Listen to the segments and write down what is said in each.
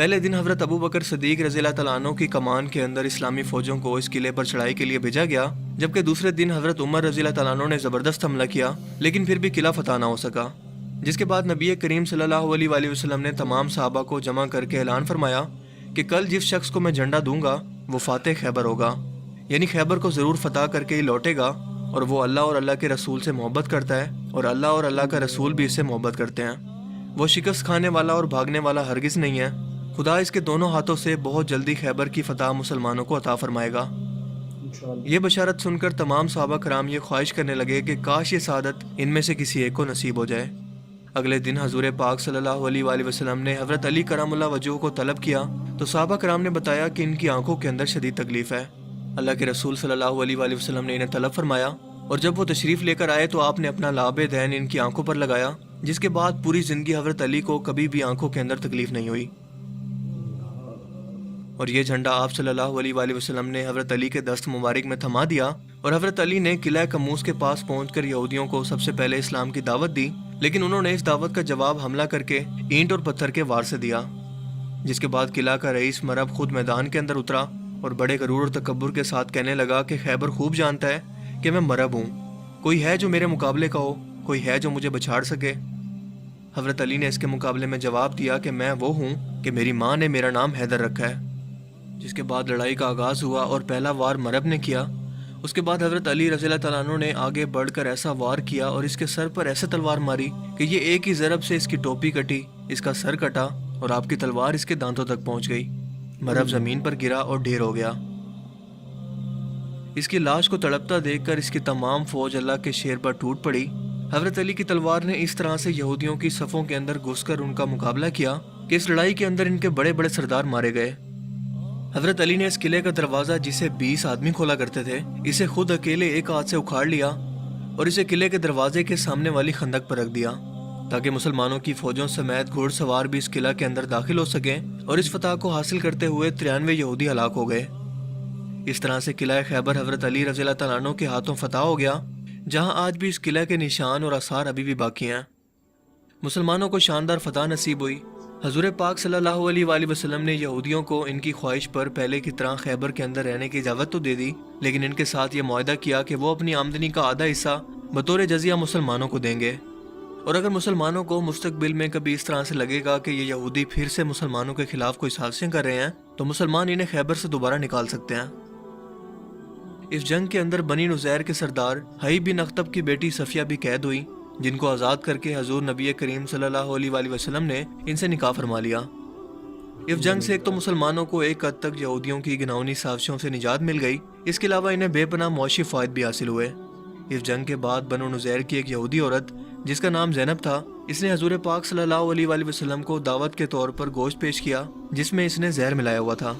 پہلے دن حضرت ابو بکر صدیق رضی اللہ تعالیٰ عنہ کی کمان کے اندر اسلامی فوجوں کو اس قلعے پر چڑھائی کے لیے بھیجا گیا، جبکہ دوسرے دن حضرت عمر رضی اللہ تعالیٰ عنہ نے زبردست حملہ کیا، لیکن پھر بھی قلعہ فتح نہ ہو سکا، جس کے بعد نبی کریم صلی اللہ علیہ وآلہ وسلم نے تمام صحابہ کو جمع کر کے اعلان فرمایا کہ کل جس شخص کو میں جھنڈا دوں گا وہ فاتح خیبر ہوگا، یعنی خیبر کو ضرور فتح کر کے ہی لوٹے گا، اور وہ اللہ اور اللہ کے رسول سے محبت کرتا ہے اور اللہ اور اللہ کا رسول بھی اس سے محبت کرتے ہیں۔ وہ شکست کھانے والا اور بھاگنے والا ہرگز نہیں ہے، خدا اس کے دونوں ہاتھوں سے بہت جلدی خیبر کی فتح مسلمانوں کو عطا فرمائے گا۔ یہ بشارت سن کر تمام صحابہ کرام یہ خواہش کرنے لگے کہ کاش یہ سعادت ان میں سے کسی ایک کو نصیب ہو جائے۔ اگلے دن حضور پاک صلی اللہ علیہ وآلہ وسلم نے حضرت علی کرم اللہ وجہہ کو طلب کیا تو صحابہ کرام نے بتایا کہ ان کی آنکھوں کے اندر شدید تکلیف ہے۔ اللہ کے رسول صلی اللہ علیہ وآلہ وسلم نے انہیں طلب فرمایا، اور جب وہ تشریف لے کر آئے تو آپ نے اپنا لعاب دین ان کی آنکھوں پر لگایا، جس کے بعد پوری زندگی حضرت علی کو کبھی بھی آنکھوں کے اندر تکلیف نہیں ہوئی۔ اور یہ جھنڈا آپ صلی اللہ علیہ وآلہ وسلم نے حضرت علی کے دست مبارک میں تھما دیا، اور حضرت علی نے قلعہ کموس کے پاس پہنچ کر یہودیوں کو سب سے پہلے اسلام کی دعوت دی، لیکن انہوں نے اس دعوت کا جواب حملہ کر کے اینٹ اور پتھر کے وار سے دیا، جس کے بعد قلعہ کا رئیس مرب خود میدان کے اندر اترا اور بڑے غرور اور تکبر کے ساتھ کہنے لگا کہ خیبر خوب جانتا ہے کہ میں مرب ہوں، کوئی ہے جو میرے مقابلے کا ہو، کوئی ہے جو مجھے بچھاڑ سکے؟ حضرت علی نے اس کے مقابلے میں جواب دیا کہ میں وہ ہوں کہ میری ماں نے میرا نام حیدر رکھا ہے، جس کے بعد لڑائی کا آغاز ہوا اور پہلا وار مرب نے کیا۔ اس کے بعد حضرت علی رضی اللہ تعالیٰ عنہ نے آگے بڑھ کر ایسا وار کیا اور اس کے سر پر ایسے تلوار ماری کہ یہ ایک ہی ضرب سے اس کی ٹوپی کٹی، اس کا سر کٹا اور آپ کی تلوار اس کے دانتوں تک پہنچ گئی۔ مرب زمین پر گرا اور ڈھیر ہو گیا۔ اس کی لاش کو تڑپتا دیکھ کر اس کی تمام فوج اللہ کے شیر پر ٹوٹ پڑی۔ حضرت علی کی تلوار نے اس طرح سے یہودیوں کی صفوں کے اندر گھس کر ان کا مقابلہ کیا کہ اس لڑائی کے اندر ان کے بڑے بڑے سردار مارے گئے۔ حضرت علی نے اس قلعے کا دروازہ جسے 20 آدمی کھولا کرتے تھے، اسے خود اکیلے ایک ہاتھ سے اکھاڑ لیا اور اسے قلعے کے دروازے کے سامنے والی خندق پر رکھ دیا تاکہ مسلمانوں کی فوجوں سمیت گھوڑ سوار بھی اس قلعہ کے اندر داخل ہو سکیں، اور اس فتح کو حاصل کرتے ہوئے 93 یہودی ہلاک ہو گئے۔ اس طرح سے قلعہ خیبر حضرت علی رضی اللہ تعالیٰ عنہ کے ہاتھوں فتح ہو گیا، جہاں آج بھی اس قلعہ کے نشان اور آثار ابھی بھی باقی ہیں۔ مسلمانوں کو شاندار فتح نصیب ہوئی۔ حضور پاک صلی اللہ علیہ وآلہ وسلم نے یہودیوں کو ان کی خواہش پر پہلے کی طرح خیبر کے اندر رہنے کی اجازت تو دے دی، لیکن ان کے ساتھ یہ معاہدہ کیا کہ وہ اپنی آمدنی کا آدھا حصہ بطور جزیہ مسلمانوں کو دیں گے، اور اگر مسلمانوں کو مستقبل میں کبھی اس طرح سے لگے گا کہ یہ یہودی پھر سے مسلمانوں کے خلاف کوئی سازشیں کر رہے ہیں تو مسلمان انہیں خیبر سے دوبارہ نکال سکتے ہیں۔ اس جنگ کے اندر بنی نزیر کے سردار حی بن اخطب کی بیٹی صفیہ بھی قید ہوئی، جن کو آزاد کر کے حضور نبی کریم صلی اللہ علیہ وآلہ وسلم نے ان سے نکاح فرما لیا۔ اس جنگ سے ایک تو مسلمانوں کو ایک حد تک یہودیوں کی گھناؤنی سازشوں سے نجات مل گئی، اس کے علاوہ انہیں بے پناہ معاشی فوائد بھی حاصل ہوئے۔ اس جنگ کے بعد بنو نزیر کی ایک یہودی عورت جس کا نام زینب تھا، اس نے حضور پاک صلی اللہ علیہ وآلہ وسلم کو دعوت کے طور پر گوشت پیش کیا جس میں اس نے زہر ملایا ہوا تھا۔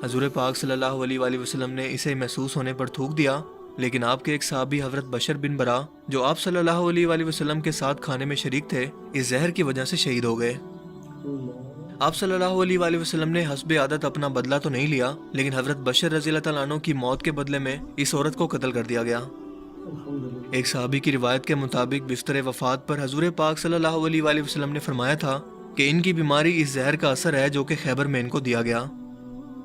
حضور پاک صلی اللہ علیہ وآلہ وسلم نے اسے محسوس ہونے پر تھوک دیا، لیکن آپ کے ایک صحابی حضرت بشر بن برا جو آپ صلی اللہ علیہ وآلہ وسلم کے ساتھ کھانے میں شریک تھے، اس زہر کی وجہ سے شہید ہو گئے۔ آپ صلی اللہ علیہ وآلہ وسلم نے حسب عادت اپنا بدلہ تو نہیں لیا، لیکن حضرت بشر رضی اللہ تعالیٰ عنہ کی موت کے بدلے میں اس عورت کو قتل کر دیا گیا۔ ایک صحابی کی روایت کے مطابق بستر وفات پر حضور پاک صلی اللہ علیہ وآلہ وسلم نے فرمایا تھا کہ ان کی بیماری اس زہر کا اثر ہے جو کہ خیبر میں ان کو دیا گیا۔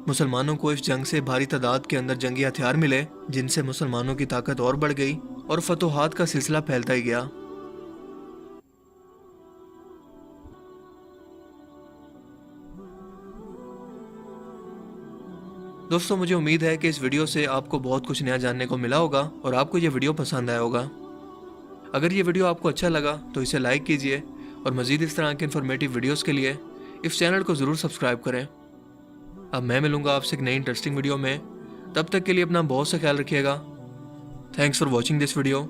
مسلمانوں کو اس جنگ سے بھاری تعداد کے اندر جنگی ہتھیار ملے، جن سے مسلمانوں کی طاقت اور بڑھ گئی اور فتوحات کا سلسلہ پھیلتا ہی گیا۔ دوستو، مجھے امید ہے کہ اس ویڈیو سے آپ کو بہت کچھ نیا جاننے کو ملا ہوگا اور آپ کو یہ ویڈیو پسند آیا ہوگا۔ اگر یہ ویڈیو آپ کو اچھا لگا تو اسے لائک کیجئے اور مزید اس طرح کے انفارمیٹیو ویڈیوز کے لیے اس چینل کو ضرور سبسکرائب کریں۔ اب میں ملوں گا آپ سے ایک نئی انٹرسٹنگ ویڈیو میں، تب تک کے لیے اپنا بہت سا خیال رکھیے گا۔ Thanks for watching this video.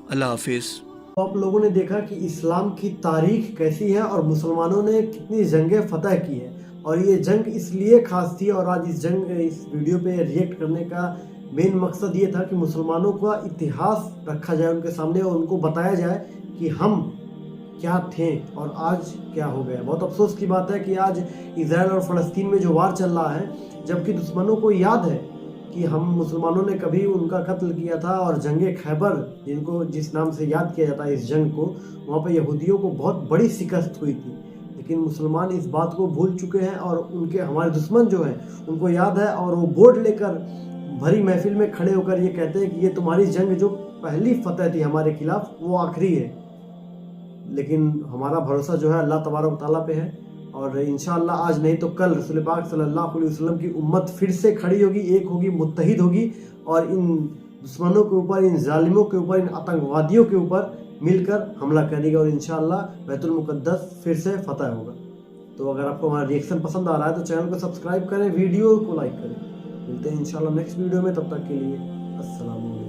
اللہ حافظ۔ آپ لوگوں نے دیکھا کہ اسلام کی تاریخ کیسی ہے اور مسلمانوں نے کتنی جنگیں فتح کی ہیں، اور یہ جنگ اس لیے خاص تھی، اور آج اس ویڈیو پہ ریئیکٹ کرنے کا مین مقصد یہ تھا کہ مسلمانوں کا اتہاس رکھا جائے ان کے سامنے اور ان کو بتایا جائے کہ ہم کیا تھے اور آج کیا ہو گیا۔ بہت افسوس کی بات ہے کہ آج اسرائیل اور فلسطین میں جو وار چل رہا ہے، جبکہ دشمنوں کو یاد ہے کہ ہم مسلمانوں نے کبھی ان کا قتل کیا تھا، اور جنگ خیبر جس نام سے یاد کیا جاتا ہے اس جنگ کو، وہاں پہ یہودیوں کو بہت بڑی شکست ہوئی تھی، لیکن مسلمان اس بات کو بھول چکے ہیں اور ان کے ہمارے دشمن جو ہیں ان کو یاد ہے اور وہ بورڈ لے کر بھری محفل میں کھڑے ہو کر یہ کہتے ہیں کہ یہ تمہاری جنگ جو پہلی فتح تھی ہمارے خلاف وہ آخری ہے. لیکن ہمارا بھروسہ جو ہے اللہ تبارک و تعالیٰ پہ ہے اور انشاءاللہ آج نہیں تو کل رسول پاک صلی اللہ علیہ وسلم کی امت پھر سے کھڑی ہوگی, ایک ہوگی, متحد ہوگی اور ان دشمنوں کے اوپر, ان ظالموں کے اوپر, ان آتنکوادیوں کے اوپر مل کر حملہ کرے گا اور انشاءاللہ بیت المقدس پھر سے فتح ہوگا. تو اگر آپ کو ہمارا ریئیکشن پسند آ رہا ہے تو چینل کو سبسکرائب کریں, ویڈیو کو لائک کریں. ملتے ہیں انشاءاللہ نیکسٹ ویڈیو میں, تب تک کے لیے السلام علیکم.